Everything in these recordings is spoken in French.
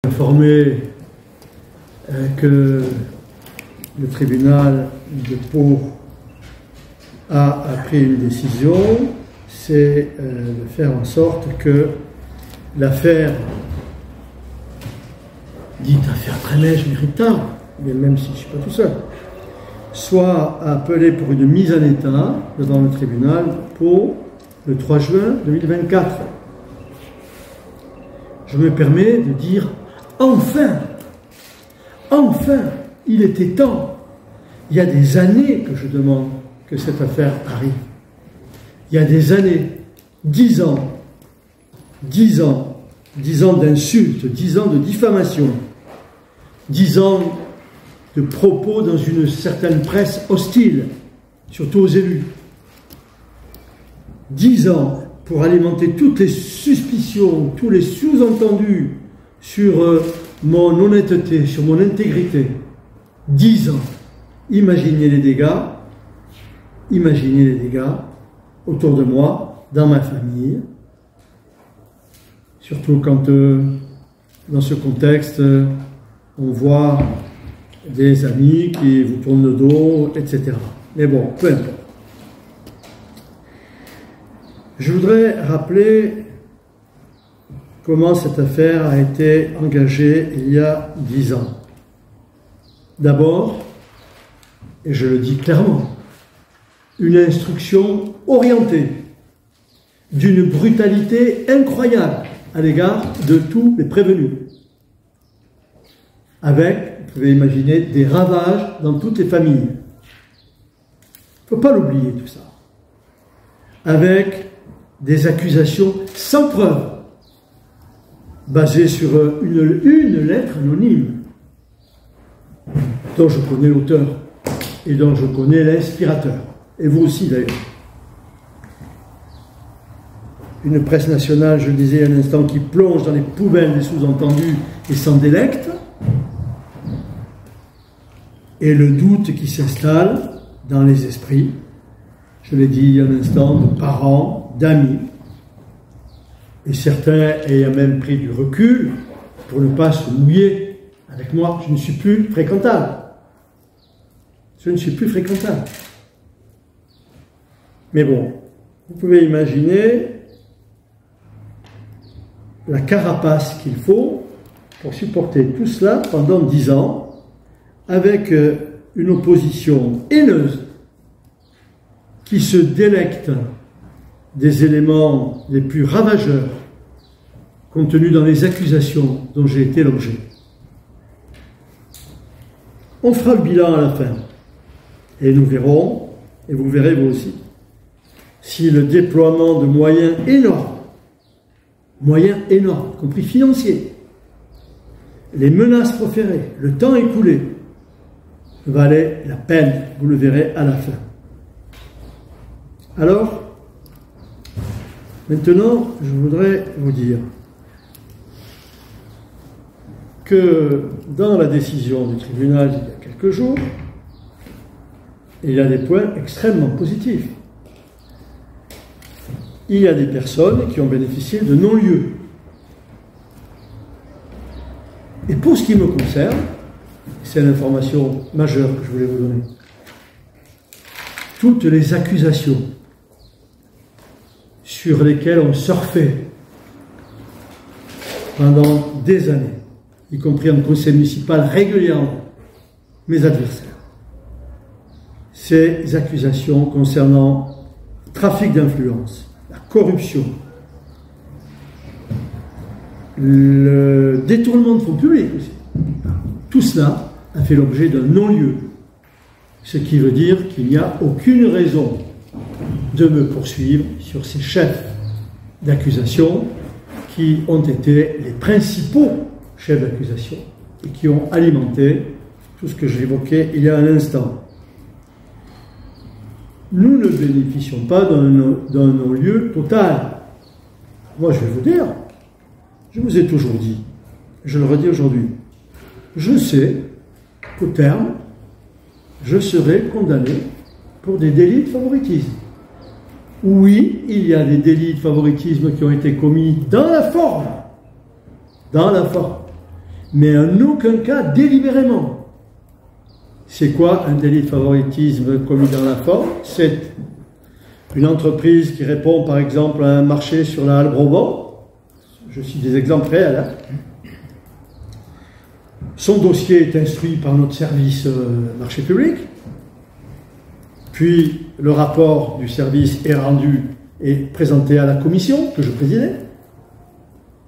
Informé que le tribunal de Pau a pris une décision, c'est de faire en sorte que l'affaire, dite affaire très méritable, mais même si je ne suis pas tout seul, soit appelée pour une mise en état devant le tribunal pour le 3 juin 2024. Je me permets de dire enfin, il était temps. Il y a des années que je demande que cette affaire arrive. Il y a des années, 10 ans d'insultes, 10 ans de diffamation, 10 ans de propos dans une certaine presse hostile, surtout aux élus. 10 ans pour alimenter toutes les suspicions, tous les sous-entendus sur mon honnêteté, sur mon intégrité. 10 ans. Imaginez les dégâts autour de moi, dans ma famille, surtout quand dans ce contexte on voit des amis qui vous tournent le dos, etc. Mais bon, peu importe. Je voudrais rappeler comment cette affaire a été engagée il y a 10 ans. D'abord, et je le dis clairement, une instruction orientée, d'une brutalité incroyable à l'égard de tous les prévenus, avec, vous pouvez imaginer, des ravages dans toutes les familles. Il ne faut pas l'oublier tout ça. Avec des accusations sans preuve, basées sur une lettre anonyme, dont je connais l'auteur et dont je connais l'inspirateur. Et vous aussi d'ailleurs. Une presse nationale, je le disais un instant, qui plonge dans les poubelles des sous-entendus et s'en délecte. Et le doute qui s'installe dans les esprits, je l'ai dit un instant, de parents, d'amis, et certains ayant même pris du recul pour ne pas se mouiller avec moi. Je ne suis plus fréquentable. Mais bon, vous pouvez imaginer la carapace qu'il faut pour supporter tout cela pendant 10 ans, avec une opposition haineuse qui se délecte des éléments les plus ravageurs contenus dans les accusations dont j'ai été l'objet. On fera le bilan à la fin et nous verrons, et vous verrez vous aussi, si le déploiement de moyens énormes, y compris financiers, les menaces proférées, le temps écoulé, valait la peine, vous le verrez à la fin. Alors, maintenant, je voudrais vous dire que dans la décision du tribunal il y a quelques jours, il y a des points extrêmement positifs. Il y a des personnes qui ont bénéficié de non-lieu. Et pour ce qui me concerne, c'est l'information majeure que je voulais vous donner, toutes les accusations sur lesquelles on surfait pendant des années, y compris en conseil municipal régulièrement, mes adversaires. Ces accusations concernant le trafic d'influence, la corruption, le détournement de fonds publics aussi, tout cela a fait l'objet d'un non-lieu. Ce qui veut dire qu'il n'y a aucune raison de me poursuivre sur ces chefs d'accusation qui ont été les principaux chefs d'accusation et qui ont alimenté tout ce que j'évoquais il y a un instant. Nous ne bénéficions pas d'un non-lieu total. Moi, je vais vous dire, je vous ai toujours dit, je le redis aujourd'hui, je sais qu'au terme, je serai condamné pour des délits de favoritisme. Oui, il y a des délits de favoritisme qui ont été commis dans la forme, mais en aucun cas délibérément. C'est quoi un délit de favoritisme commis dans la forme? C'est une entreprise qui répond par exemple à un marché sur la halle Brabant. Je cite des exemples réels. Son dossier est instruit par notre service marché public. Puis le rapport du service est rendu et présenté à la commission que je présidais.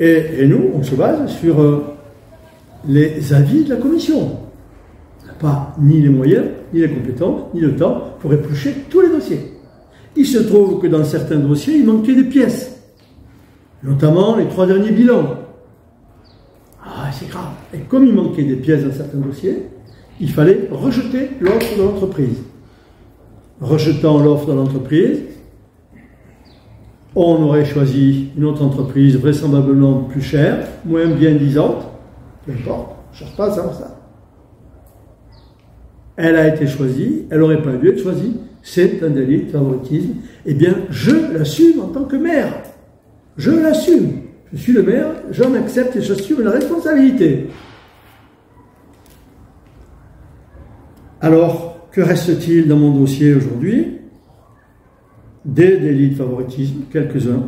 Et nous, on se base sur les avis de la commission. On n'a pas ni les moyens, ni les compétences, ni le temps pour éplucher tous les dossiers. Il se trouve que dans certains dossiers, il manquait des pièces, notamment les 3 derniers bilans. Ah, c'est grave. Et comme il manquait des pièces dans certains dossiers, il fallait rejeter l'offre de l'entreprise. Rejetant l'offre de l'entreprise, on aurait choisi une autre entreprise vraisemblablement plus chère, moins bien disante, peu importe, je ne cherche pas à savoir ça. Elle a été choisie, elle n'aurait pas dû être choisie, c'est un délit de favoritisme. Eh bien, je l'assume en tant que maire. Je l'assume. Je suis le maire, j'en accepte et j'assume la responsabilité. Alors, que reste-t-il dans mon dossier aujourd'hui? Des délits de favoritisme, quelques-uns,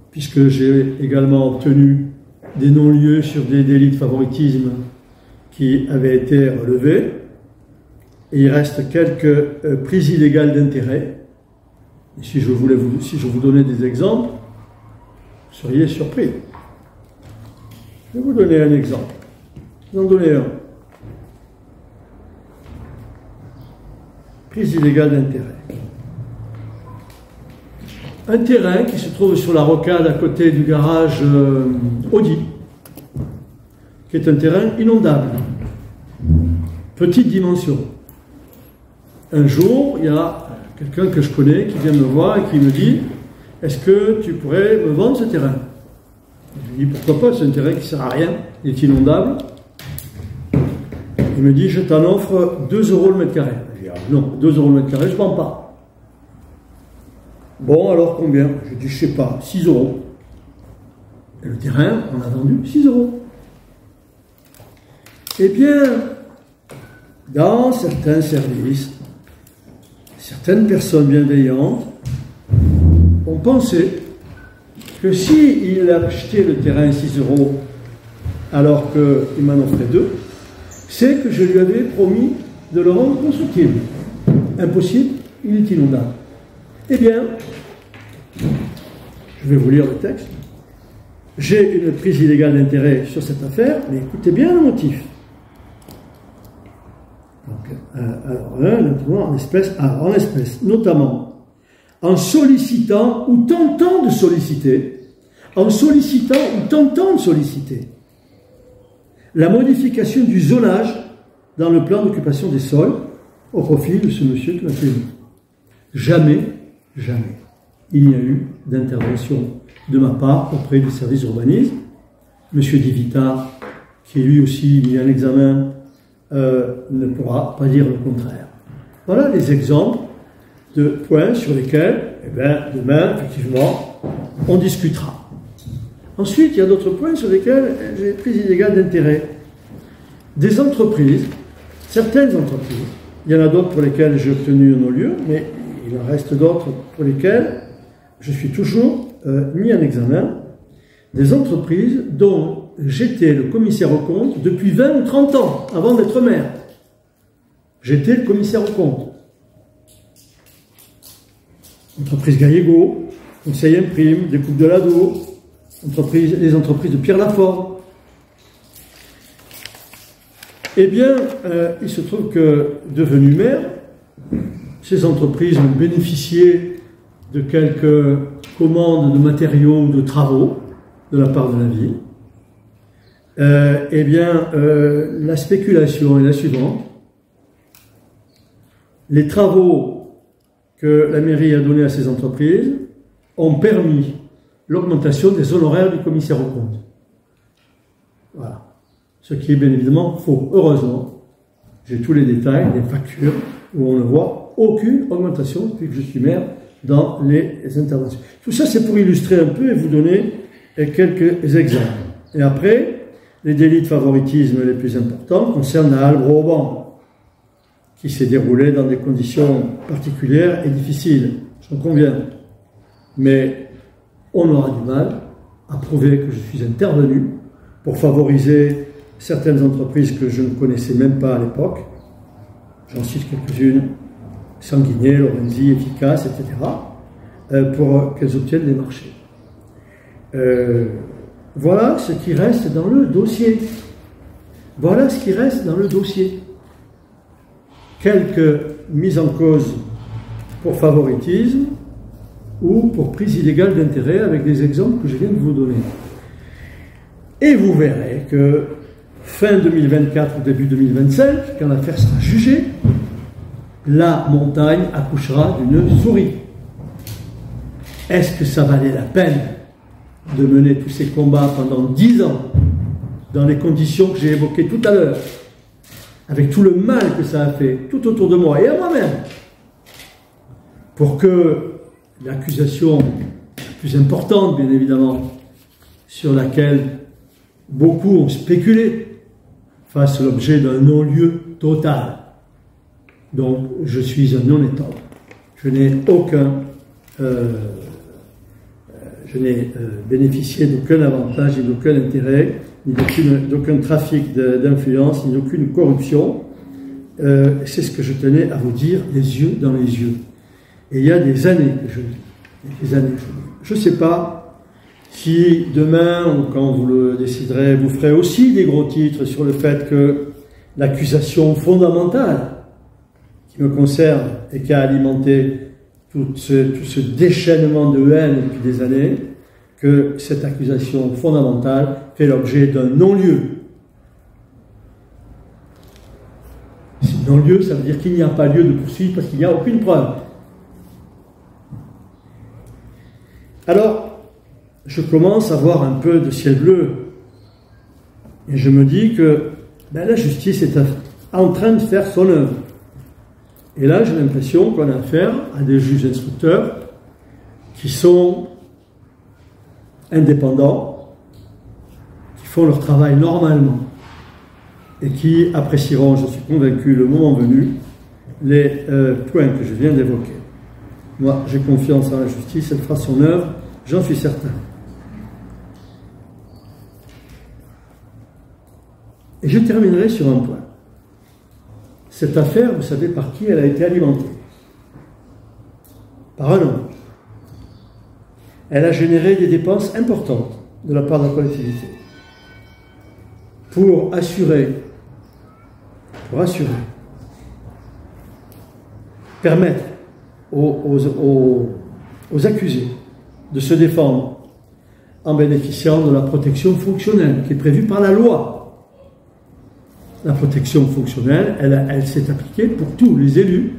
puisque j'ai également obtenu des non-lieux sur des délits de favoritisme qui avaient été relevés. Et il reste quelques prises illégales d'intérêt. Et si je vous donnais des exemples, vous seriez surpris. Je vais vous donner un exemple. Je vais en donner un. Prise illégale d'intérêt. Un terrain qui se trouve sur la rocade à côté du garage Audi, qui est un terrain inondable. Petite dimension. Un jour, il y a quelqu'un que je connais qui vient me voir et qui me dit « Est-ce que tu pourrais me vendre ce terrain ?» Je lui dis « Pourquoi pas, c'est un terrain qui ne sert à rien, il est inondable. » Il me dit « Je t'en offre 2 € le mètre carré. » Je dis « Ah non, 2 € le mètre carré, je ne vends pas. » Bon, alors combien? Je dis « Je ne sais pas, 6 €. » Et le terrain, on a vendu 6 €. Eh bien, dans certains services, certaines personnes bienveillantes ont pensé que s'il achetait le terrain à 6 € alors qu'il m'en offrait 2, c'est que je lui avais promis de le rendre constructible. Impossible, il est inondable. Eh bien, je vais vous lire le texte. J'ai une prise illégale d'intérêt sur cette affaire, mais écoutez bien le motif. Donc, en espèces, notamment en sollicitant ou tentant de solliciter, la modification du zonage dans le plan d'occupation des sols au profit de ce monsieur qui m'a fait venir. Jamais, il n'y a eu d'intervention de ma part auprès du service d'urbanisme. Monsieur Divita, qui lui aussi mis en examen, ne pourra pas dire le contraire. Voilà les exemples de points sur lesquels, demain, effectivement, on discutera. Ensuite, il y a d'autres points sur lesquels j'ai prise illégale d'intérêt. Des entreprises, certaines entreprises, il y en a d'autres pour lesquelles j'ai obtenu un non-lieu, mais il en reste d'autres pour lesquelles je suis toujours mis en examen, des entreprises dont j'étais le commissaire aux comptes depuis 20 ou 30 ans, avant d'être maire. J'étais le commissaire aux comptes. Entreprise Gallego, Conseil Imprime, Découpe de l'Ado, les entreprises de Pierre Lafort. Eh bien, il se trouve que, devenu maire, ces entreprises ont bénéficié de quelques commandes de matériaux ou de travaux de la part de la ville. La spéculation est la suivante. Les travaux que la mairie a donnés à ces entreprises ont permis l'augmentation des honoraires du commissaire aux comptes. Voilà. Ce qui est bien évidemment faux. Heureusement, j'ai tous les détails, les factures, où on ne voit aucune augmentation depuis que je suis maire dans les interventions. Tout ça, c'est pour illustrer un peu et vous donner quelques exemples. Et après, Les délits de favoritisme les plus importants concernent la halle Broban, qui s'est déroulée dans des conditions particulières et difficiles, j'en conviens. Mais on aura du mal à prouver que je suis intervenu pour favoriser certaines entreprises que je ne connaissais même pas à l'époque. J'en cite quelques-unes, Sanguinet, Lorenzi, Efficace, etc., pour qu'elles obtiennent des marchés. Voilà ce qui reste dans le dossier. Voilà ce qui reste dans le dossier. Quelques mises en cause pour favoritisme ou pour prise illégale d'intérêt avec des exemples que je viens de vous donner. Et vous verrez que fin 2024 ou début 2025, quand l'affaire sera jugée, la montagne accouchera d'une souris. Est-ce que ça valait la peine de mener tous ces combats pendant 10 ans, dans les conditions que j'ai évoquées tout à l'heure, avec tout le mal que ça a fait, tout autour de moi et à moi-même, pour que l'accusation la plus importante, bien évidemment, sur laquelle beaucoup ont spéculé, fasse l'objet d'un non-lieu total. Donc, je suis un non-État. Je n'ai bénéficié d'aucun avantage et d'aucun intérêt, ni d'aucun trafic d'influence, ni d'aucune corruption. C'est ce que je tenais à vous dire, les yeux dans les yeux. Et il y a des années que je le dis. Des années que je le dis. Je ne sais pas si demain, ou quand vous le déciderez, vous ferez aussi des gros titres sur le fait que l'accusation fondamentale qui me concerne et qui a alimenté tout ce déchaînement de haine depuis des années, que cette accusation fondamentale fait l'objet d'un non-lieu. Non-lieu, ça veut dire qu'il n'y a pas lieu de poursuivre parce qu'il n'y a aucune preuve. Alors, je commence à voir un peu de ciel bleu et je me dis que la justice est en train de faire son œuvre. Et là, j'ai l'impression qu'on a affaire à des juges instructeurs qui sont indépendants, qui font leur travail normalement et qui apprécieront, je suis convaincu, le moment venu, les points que je viens d'évoquer. Moi, j'ai confiance en la justice, elle fera son œuvre, j'en suis certain. Et je terminerai sur un point. Cette affaire, vous savez par qui elle a été alimentée? Par un homme. Elle a généré des dépenses importantes de la part de la collectivité pour assurer, permettre aux accusés de se défendre en bénéficiant de la protection fonctionnelle qui est prévue par la loi. La protection fonctionnelle, elle s'est appliquée pour tous les élus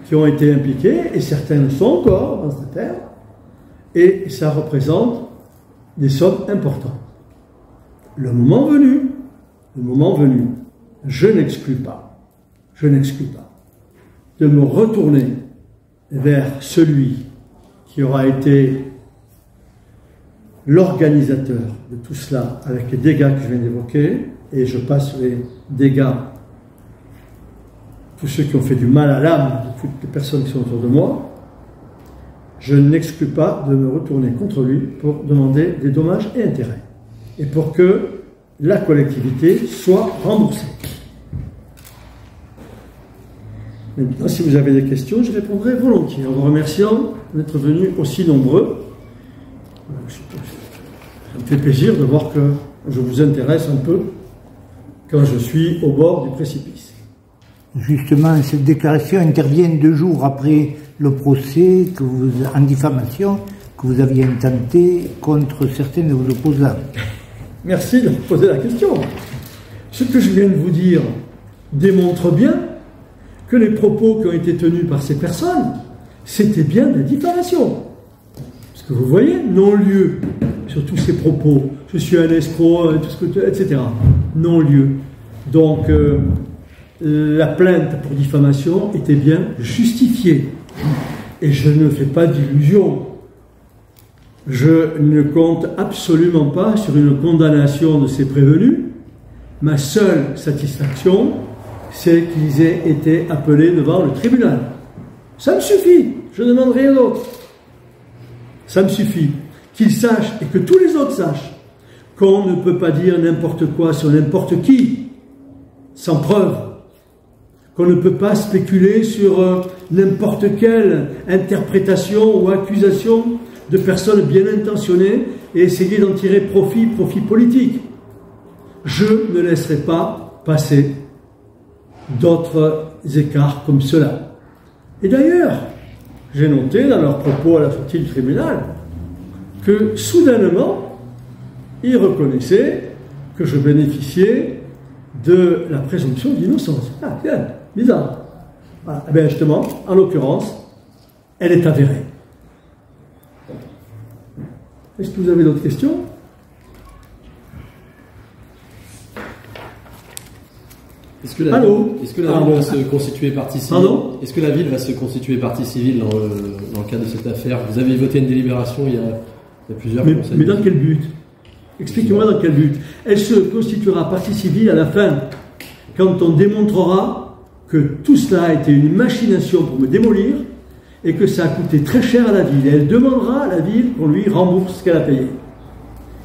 qui ont été impliqués, et certains le sont encore dans cette affaire, et ça représente des sommes importantes. Le moment venu, je n'exclus pas de me retourner vers celui qui aura été l'organisateur de tout cela avec les dégâts que je viens d'évoquer, et je passe les dégâts, tous ceux qui ont fait du mal à l'âme de toutes les personnes qui sont autour de moi. Je n'exclus pas de me retourner contre lui pour demander des dommages et intérêts, et pour que la collectivité soit remboursée. Maintenant, si vous avez des questions, je répondrai volontiers, en vous remerciant d'être venus aussi nombreux. Ça me fait plaisir de voir que je vous intéresse un peu quand je suis au bord du précipice. Justement, cette déclaration intervient 2 jours après le procès en diffamation que vous aviez intenté contre certains de vos opposants. Merci de me poser la question. Ce que je viens de vous dire démontre bien que les propos qui ont été tenus par ces personnes, c'était bien de la diffamation. Parce que vous voyez, non-lieu sur tous ces propos. Je suis un escroc, etc. Non-lieu. Donc, la plainte pour diffamation était bien justifiée. Et je ne fais pas d'illusions. Je ne compte absolument pas sur une condamnation de ces prévenus. Ma seule satisfaction, c'est qu'ils aient été appelés devant le tribunal. Ça me suffit, je ne demande rien d'autre. Ça me suffit. Qu'ils sachent, et que tous les autres sachent, qu'on ne peut pas dire n'importe quoi sur n'importe qui, sans preuve. Qu'on ne peut pas spéculer sur n'importe quelle interprétation ou accusation de personnes bien intentionnées et essayer d'en tirer profit politique. Je ne laisserai pas passer d'autres écarts comme cela. Et d'ailleurs, j'ai noté dans leurs propos à la sortie du tribunal que soudainement, ils reconnaissaient que je bénéficiais de la présomption d'innocence. Ah, tiens, bizarre. Voilà. Eh bien, justement, en l'occurrence, elle est avérée. Est-ce que vous avez d'autres questions? Est-ce que la ville va se constituer partie civile? Est-ce que la ville va se constituer partie civile dans le cadre de cette affaire? Vous avez voté une délibération il y a plusieurs conseils. Mais dans quel but? Expliquez-moi dans quel but. Elle se constituera partie civile à la fin, quand on démontrera que tout cela a été une machination pour me démolir et que ça a coûté très cher à la ville. Et elle demandera à la ville qu'on lui rembourse ce qu'elle a payé.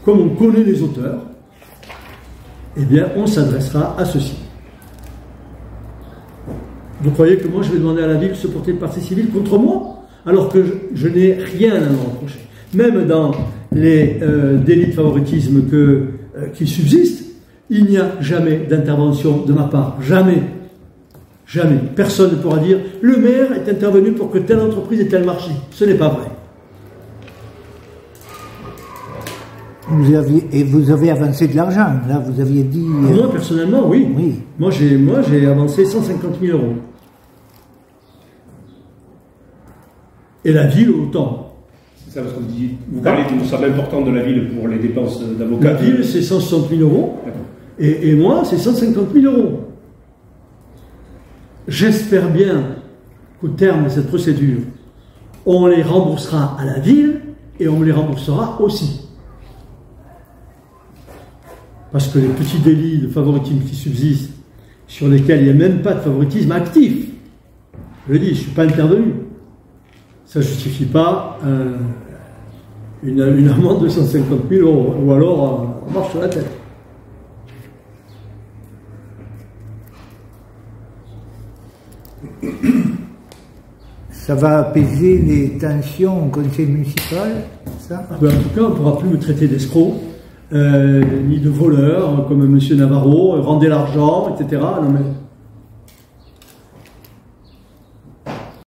Comme on connaît les auteurs, eh bien, on s'adressera à ceux-ci. Vous croyez que moi, je vais demander à la ville de se porter de partie civile contre moi, alors que je n'ai rien à me reprocher? Même dans les délits de favoritisme qui subsistent, il n'y a jamais d'intervention de ma part. Jamais. Jamais. Personne ne pourra dire « le maire est intervenu pour que telle entreprise ait tel marché ». Ce n'est pas vrai. Vous avez avancé de l'argent, là, vous aviez dit... Moi, personnellement, oui. Moi, j'ai avancé 150 000 euros. Et la ville, autant. C'est ça, parce qu'on dit, vous parlez d'une somme importante de la ville pour les dépenses d'avocat. La ville, c'est 160 000 euros. Et moi, c'est 150 000 euros. J'espère bien qu'au terme de cette procédure, on les remboursera à la ville et on me les remboursera aussi. Parce que les petits délits de favoritisme qui subsistent, sur lesquels il n'y a même pas de favoritisme actif, je dis, je ne suis pas intervenu. Ça ne justifie pas une amende de 150 000 euros, ou alors on marche sur la tête. Ça va apaiser les tensions au conseil municipal, ça? En tout cas, on ne pourra plus me traiter d'escroc, ni de voleur, comme M. Navarro, rendez l'argent, etc. Non, mais